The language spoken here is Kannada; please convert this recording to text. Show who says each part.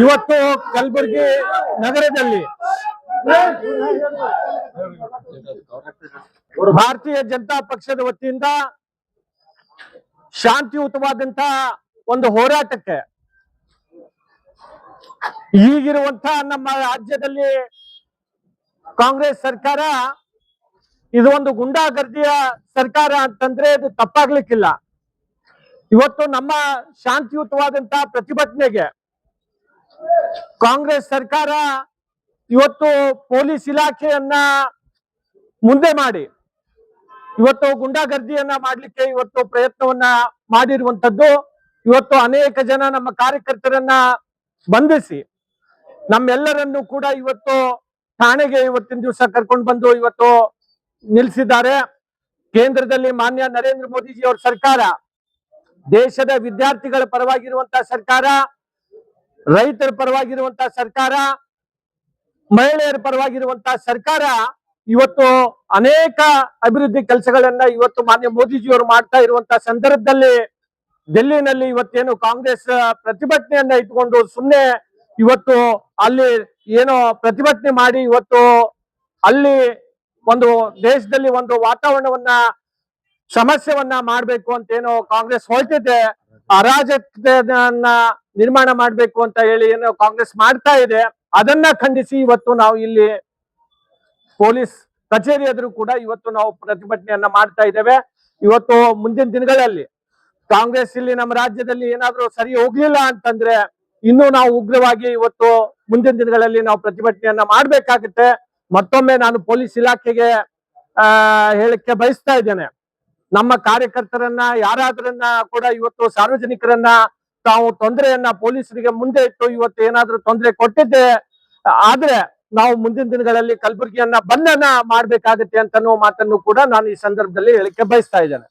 Speaker 1: ಇವತ್ತು ಕಲಬುರಗಿ ನಗರದಲ್ಲಿ ಭಾರತೀಯ ಜನತಾ ಪಕ್ಷದ ವತಿಯಿಂದ ಶಾಂತಿಯುತವಾದಂತಹ ಒಂದು ಹೋರಾಟಕ್ಕೆ ಈಗಿರುವಂತಹ ನಮ್ಮ ರಾಜ್ಯದಲ್ಲಿ ಕಾಂಗ್ರೆಸ್ ಸರ್ಕಾರ ಇದು ಒಂದು ಗುಂಡಾಗರ್ದಿಯ ಸರ್ಕಾರ ಅಂತಂದ್ರೆ ಇದು ತಪ್ಪಾಗ್ಲಿಕ್ಕಿಲ್ಲ. ಇವತ್ತು ನಮ್ಮ ಶಾಂತಿಯುತವಾದಂತಹ ಪ್ರತಿಭಟನೆಗೆ ಕಾಂಗ್ರೆಸ್ ಸರ್ಕಾರ ಇವತ್ತು ಪೊಲೀಸ್ ಇಲಾಖೆಯನ್ನ ಮುಂದೆ ಮಾಡಿ ಇವತ್ತು ಗುಂಡಾಗರ್ದಿಯನ್ನ ಮಾಡ್ಲಿಕ್ಕೆ ಇವತ್ತು ಪ್ರಯತ್ನವನ್ನ ಮಾಡಿರುವಂತದ್ದು. ಇವತ್ತು ಅನೇಕ ಜನ ನಮ್ಮ ಕಾರ್ಯಕರ್ತರನ್ನ ಬಂಧಿಸಿ ನಮ್ಮೆಲ್ಲರನ್ನು ಕೂಡ ಇವತ್ತು ಠಾಣೆಗೆ ಇವತ್ತಿನ ದಿವಸ ಕರ್ಕೊಂಡು ಬಂದು ಇವತ್ತು ನಿಲ್ಲಿಸಿದ್ದಾರೆ. ಕೇಂದ್ರದಲ್ಲಿ ಮಾನ್ಯ ನರೇಂದ್ರ ಮೋದಿಜಿ ಅವರ ಸರ್ಕಾರ ದೇಶದ ವಿದ್ಯಾರ್ಥಿಗಳ ಪರವಾಗಿರುವಂತಹ ಸರ್ಕಾರ, ರೈತರ ಪರವಾಗಿರುವಂತಹ ಸರ್ಕಾರ, ಮಹಿಳೆಯರ ಪರವಾಗಿರುವಂತಹ ಸರ್ಕಾರ ಇವತ್ತು ಅನೇಕ ಅಭಿವೃದ್ಧಿ ಕೆಲಸಗಳನ್ನ ಇವತ್ತು ಮಾನ್ಯ ಮೋದಿಜಿಯವರು ಮಾಡ್ತಾ ಇರುವಂತಹ ಸಂದರ್ಭದಲ್ಲಿ ಡೆಲ್ಲಿನಲ್ಲಿ ಇವತ್ತೇನು ಕಾಂಗ್ರೆಸ್ ಪ್ರತಿಭಟನೆಯನ್ನ ಇಟ್ಕೊಂಡು ಸುಮ್ಮನೆ ಇವತ್ತು ಅಲ್ಲಿ ಏನೋ ಪ್ರತಿಭಟನೆ ಮಾಡಿ ಇವತ್ತು ಅಲ್ಲಿ ಒಂದು ದೇಶದಲ್ಲಿ ಒಂದು ವಾತಾವರಣವನ್ನ ಸಮಸ್ಯೆವನ್ನ ಮಾಡ್ಬೇಕು ಅಂತ ಏನೋ ಕಾಂಗ್ರೆಸ್ ಹೊರಟಿದೆ, ಅರಾಜಕತೆಯನ್ನ ನಿರ್ಮಾಣ ಮಾಡ್ಬೇಕು ಅಂತ ಹೇಳಿ ಏನೋ ಕಾಂಗ್ರೆಸ್ ಮಾಡ್ತಾ ಇದೆ. ಅದನ್ನ ಖಂಡಿಸಿ ಇವತ್ತು ನಾವು ಇಲ್ಲಿ ಪೊಲೀಸ್ ಕಚೇರಿ ಎದುರು ಕೂಡ ಇವತ್ತು ನಾವು ಪ್ರತಿಭಟನೆಯನ್ನ ಮಾಡ್ತಾ ಇದ್ದೇವೆ. ಇವತ್ತು ಮುಂದಿನ ದಿನಗಳಲ್ಲಿ ಕಾಂಗ್ರೆಸ್ ಇಲ್ಲಿ ನಮ್ಮ ರಾಜ್ಯದಲ್ಲಿ ಏನಾದ್ರೂ ಸರಿ ಹೋಗ್ಲಿಲ್ಲ ಅಂತಂದ್ರೆ ಇನ್ನೂ ನಾವು ಉಗ್ರವಾಗಿ ಇವತ್ತು ಮುಂದಿನ ದಿನಗಳಲ್ಲಿ ನಾವು ಪ್ರತಿಭಟನೆಯನ್ನ ಮಾಡ್ಬೇಕಾಗುತ್ತೆ. ಮತ್ತೊಮ್ಮೆ ನಾನು ಪೊಲೀಸ್ ಇಲಾಖೆಗೆ ಹೇಳಿಕೆ ಬಯಸ್ತಾ ಇದ್ದೇನೆ, ನಮ್ಮ ಕಾರ್ಯಕರ್ತರನ್ನ ಯಾರಾದ್ರನ್ನ ಕೂಡ ಇವತ್ತು ಸಾರ್ವಜನಿಕರನ್ನ ತಾವು ತೊಂದರೆಯನ್ನ ಪೊಲೀಸರಿಗೆ ಮುಂದೆ ಇಟ್ಟು ಇವತ್ತು ಏನಾದ್ರೂ ತೊಂದರೆ ಕೊಟ್ಟಿದ್ದೆ ಆದ್ರೆ ನಾವು ಮುಂದಿನ ದಿನಗಳಲ್ಲಿ ಕಲಬುರಗಿಯನ್ನ ಬಂಧನ ಮಾಡ್ಬೇಕಾಗತ್ತೆ ಅಂತ ಮಾತನ್ನು ಕೂಡ ನಾನು ಈ ಸಂದರ್ಭದಲ್ಲಿ ಹೇಳಿಕೆ ಬಯಸ್ತಾ ಇದ್ದೇನೆ.